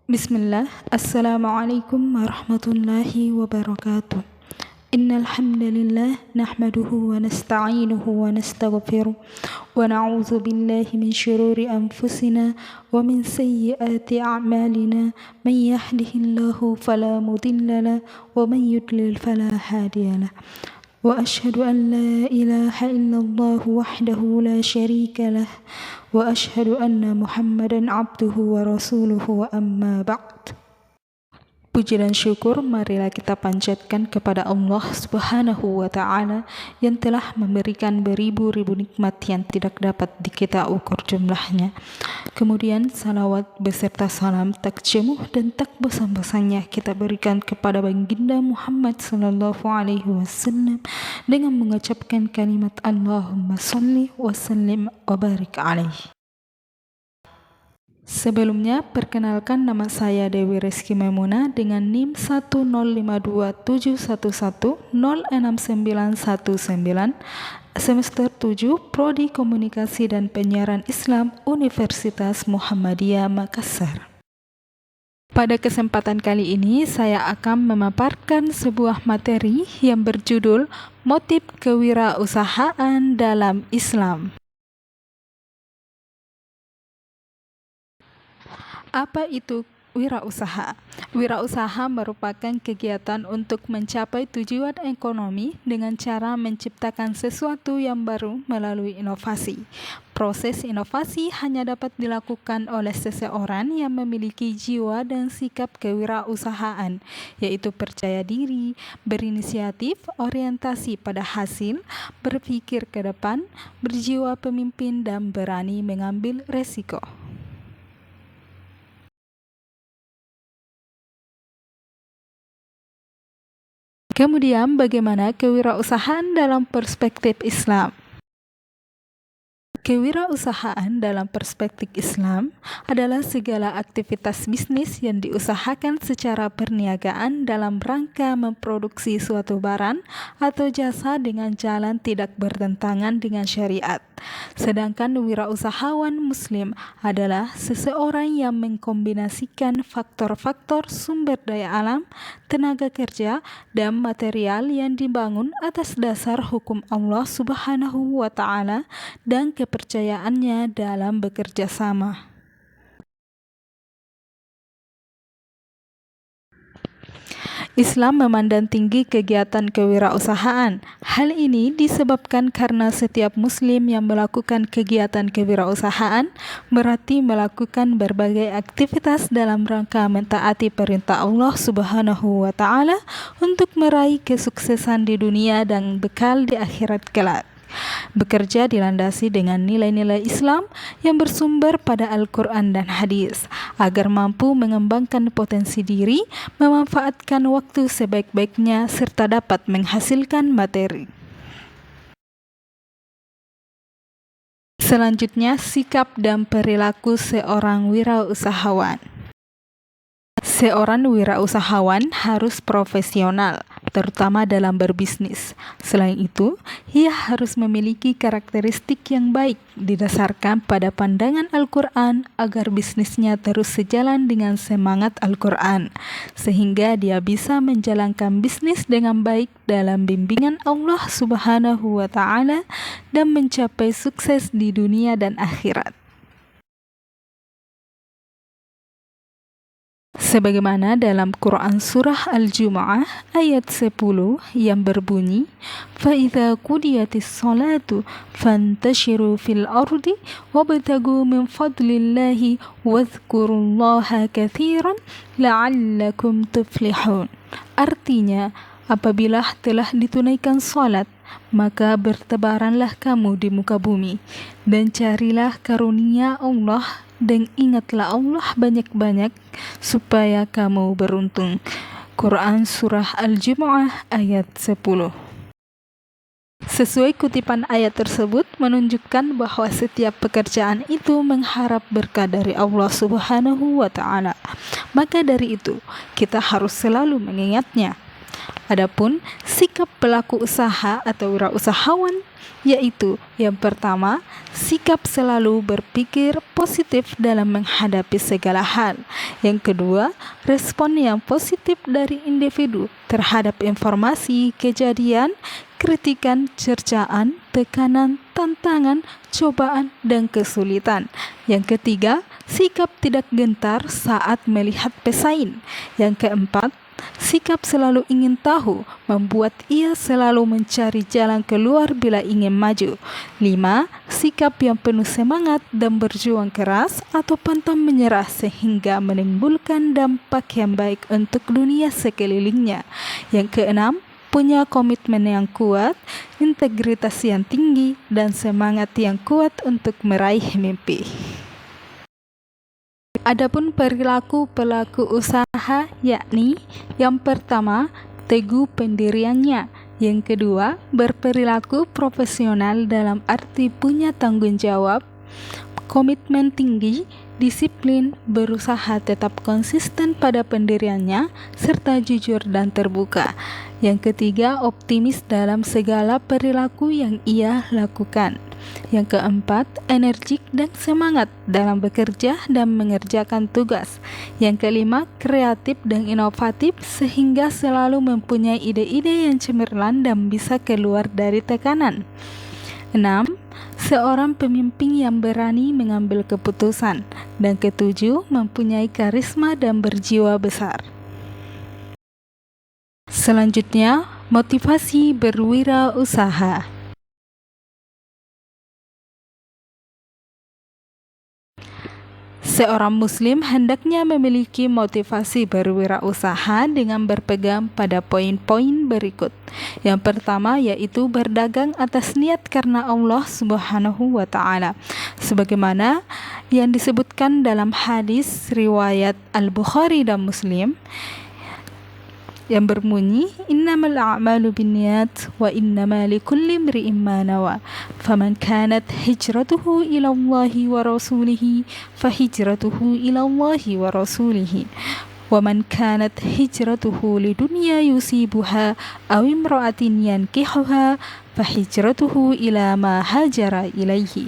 Bismillah, Assalamualaikum warahmatullahi wabarakatuh. Innal hamdalillah nahmaduhu wa nasta'inuhu wa nastaghfiruh wa na'udzu billahi min shururi anfusina wa min sayyiati a'malina may yahdihillahu fala mudilla lahu wa may yudlil fala hadiya lahu. وأشهد أن لا إله إلا الله وحده لا شريك له وأشهد أن محمدا عبده ورسوله أما بعد. Puji dan syukur marilah kita panjatkan kepada Allah Subhanahu wa Ta'ala yang telah memberikan beribu-ribu nikmat yang tidak dapat kita ukur jumlahnya. Kemudian salawat beserta salam tak jemuh dan tak bosan-bosannya kita berikan kepada baginda Muhammad sallallahu alaihi wasallam dengan mengucapkan kalimat Allahumma shalli wa sallim wa barik alaihi. Sebelumnya, perkenalkan nama saya Dewi Reski Memuna dengan NIM 10527110699 semester 7 Prodi Komunikasi dan Penyiaran Islam Universitas Muhammadiyah Makassar. Pada kesempatan kali ini saya akan memaparkan sebuah materi yang berjudul Motif Kewirausahaan dalam Islam. Apa itu wirausaha? Wirausaha merupakan kegiatan untuk mencapai tujuan ekonomi dengan cara menciptakan sesuatu yang baru melalui inovasi. Proses inovasi hanya dapat dilakukan oleh seseorang yang memiliki jiwa dan sikap kewirausahaan, yaitu percaya diri, berinisiatif, orientasi pada hasil, berpikir ke depan, berjiwa pemimpin, dan berani mengambil resiko. Kemudian, bagaimana kewirausahaan dalam perspektif Islam? Kewirausahaan dalam perspektif Islam adalah segala aktivitas bisnis yang diusahakan secara perniagaan dalam rangka memproduksi suatu barang atau jasa dengan jalan tidak bertentangan dengan syariat. Sedangkan wirausahawan Muslim adalah seseorang yang mengkombinasikan faktor-faktor sumber daya alam, tenaga kerja, dan material yang dibangun atas dasar hukum Allah Subhanahu wa Ta'ala dan kepercayaannya dalam bekerja sama. Islam memandang tinggi kegiatan kewirausahaan. Hal ini disebabkan karena setiap muslim yang melakukan kegiatan kewirausahaan berarti melakukan berbagai aktivitas dalam rangka mentaati perintah Allah Subhanahu wa Ta'ala untuk meraih kesuksesan di dunia dan bekal di akhirat kelak. Bekerja dilandasi dengan nilai-nilai Islam yang bersumber pada Al-Quran dan Hadis, agar mampu mengembangkan potensi diri, memanfaatkan waktu sebaik-baiknya, serta dapat menghasilkan materi. Selanjutnya, sikap dan perilaku seorang wirausahawan. Seorang wirausahawan harus profesional, terutama dalam berbisnis. Selain itu, ia harus memiliki karakteristik yang baik didasarkan pada pandangan Al-Quran agar bisnisnya terus sejalan dengan semangat Al-Quran, sehingga dia bisa menjalankan bisnis dengan baik dalam bimbingan Allah Subhanahu wa Ta'ala dan mencapai sukses di dunia dan akhirat. Sebagaimana dalam Quran Surah Al-Jumu'ah ayat 10 yang berbunyi, فَإِذَا قُضِيَتِ الصَّلَاةُ فَانْتَشِرُوا فِي الْأَرْضِ وَابْتَغُوا مِنْ فَضْلِ اللَّهِ وَاذْكُرُوا اللَّهَ كَثِيرًا لَعَلَّكُمْ تُفْلِحُونَ. Artinya, apabila telah ditunaikan salat, maka bertebaranlah kamu di muka bumi, dan carilah karunia Allah, dan ingatlah Allah banyak-banyak, supaya kamu beruntung. Quran Surah Al-Jumu'ah ayat 10. Sesuai kutipan ayat tersebut menunjukkan bahwa setiap pekerjaan itu mengharap berkah dari Allah Subhanahu wa Ta'ala. Maka dari itu, kita harus selalu mengingatnya. Adapun sikap pelaku usaha atau wirausahawan yaitu yang pertama, sikap selalu berpikir positif dalam menghadapi segala hal. Yang kedua, respon yang positif dari individu terhadap informasi, kejadian, kritikan, cercaan, tekanan, tantangan, cobaan, dan kesulitan. Yang ketiga, sikap tidak gentar saat melihat pesaing. Yang keempat, sikap selalu ingin tahu, membuat ia selalu mencari jalan keluar bila ingin maju. 5. Sikap yang penuh semangat dan berjuang keras atau pantang menyerah sehingga menimbulkan dampak yang baik untuk dunia sekelilingnya. Yang keenam, punya komitmen yang kuat, integritas yang tinggi, dan semangat yang kuat untuk meraih mimpi. Adapun perilaku pelaku usaha yakni yang pertama, teguh pendiriannya. Yang kedua, berperilaku profesional dalam arti punya tanggung jawab, komitmen tinggi, disiplin, berusaha tetap konsisten pada pendiriannya, serta jujur dan terbuka. Yang ketiga, optimis dalam segala perilaku yang ia lakukan. Yang keempat, energik dan semangat dalam bekerja dan mengerjakan tugas. Yang kelima, kreatif dan inovatif sehingga selalu mempunyai ide-ide yang cemerlang dan bisa keluar dari tekanan. 6. Seorang pemimpin yang berani mengambil keputusan. Dan ketujuh, mempunyai karisma dan berjiwa besar. Selanjutnya, motivasi berwirausaha. Seorang muslim hendaknya memiliki motivasi berwirausaha dengan berpegang pada poin-poin berikut. Yang pertama yaitu berdagang atas niat karena Allah Subhanahu wa ta'ala. Sebagaimana yang disebutkan dalam hadis riwayat Al-Bukhari dan Muslim yang berbunyi innamal a'malu binniyat wa innama likulli imri'in ma nawa faman kanat hijratuhu ila Allahi wa rasulihi fahijratuhu ila Allahi wa rasulihi wa man kanat hijratuhu lidunya yusibuha aw imra'atin yankihuha fahijratuhu ila ma hajara ilaihi.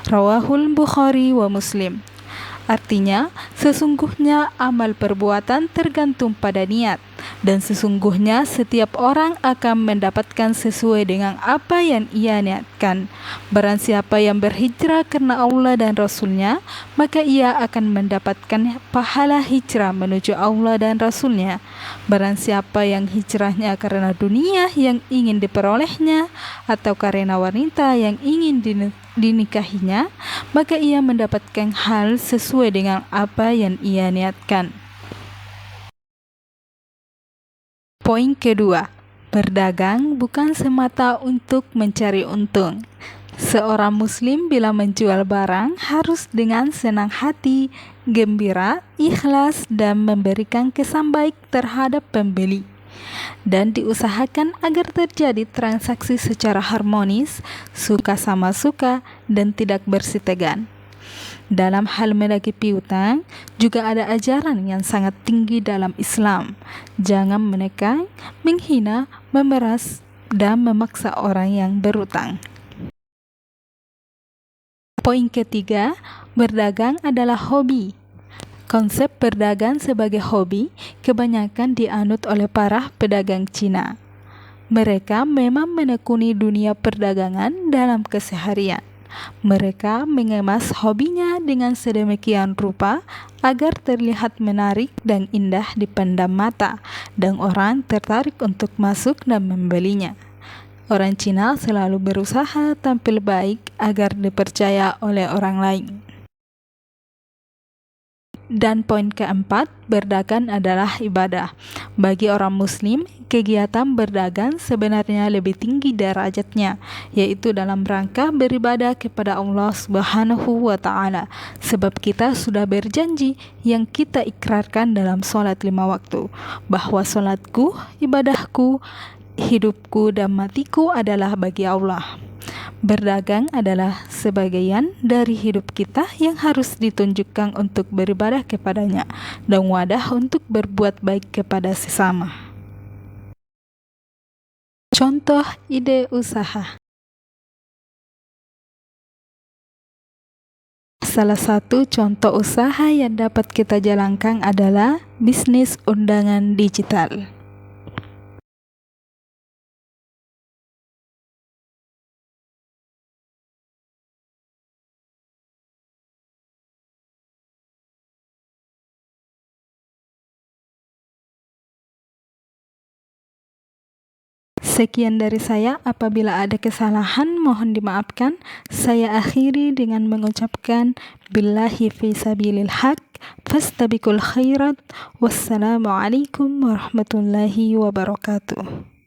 Rawahul Bukhari wa Muslim. Artinya, sesungguhnya amal perbuatan tergantung pada niat, dan sesungguhnya setiap orang akan mendapatkan sesuai dengan apa yang ia niatkan. Barang siapa yang berhijrah karena Allah dan Rasul-Nya, maka ia akan mendapatkan pahala hijrah menuju Allah dan Rasul-Nya. Barang siapa yang hijrahnya karena dunia yang ingin diperolehnya, atau karena wanita yang ingin dinikahinya, maka ia mendapatkan hal sesuai dengan apa yang ia niatkan. Poin kedua, berdagang bukan semata untuk mencari untung. Seorang muslim bila menjual barang harus dengan senang hati, gembira, ikhlas, dan memberikan kesan baik terhadap pembeli. Dan diusahakan agar terjadi transaksi secara harmonis, suka sama suka, dan tidak bersitegan. Dalam hal menagih piutang, juga ada ajaran yang sangat tinggi dalam Islam. Jangan menekan, menghina, memeras, dan memaksa orang yang berutang. Poin ketiga, berdagang adalah hobi. Konsep berdagang sebagai hobi kebanyakan dianut oleh para pedagang Cina. Mereka memang menekuni dunia perdagangan dalam keseharian. Mereka mengemas hobinya dengan sedemikian rupa agar terlihat menarik dan indah dipandang mata, dan orang tertarik untuk masuk dan membelinya. Orang Cina selalu berusaha tampil baik agar dipercaya oleh orang lain. Dan poin keempat, berdagang adalah ibadah. Bagi orang muslim, kegiatan berdagang sebenarnya lebih tinggi derajatnya, yaitu dalam rangka beribadah kepada Allah Subhanahu wa ta'ala. Sebab kita sudah berjanji yang kita ikrarkan dalam sholat 5 waktu, bahwa sholatku, ibadahku, hidupku dan matiku adalah bagi Allah. Berdagang adalah sebagian dari hidup kita yang harus ditunjukkan untuk beribadah kepadanya dan wadah untuk berbuat baik kepada sesama. Contoh ide usaha. Salah satu contoh usaha yang dapat kita jalankan adalah bisnis undangan digital. Sekian dari saya, apabila ada kesalahan mohon dimaafkan. Saya akhiri dengan mengucapkan billahi fi sabilil haq, fastabiqul khairat. Wassalamualaikum warahmatullahi wabarakatuh.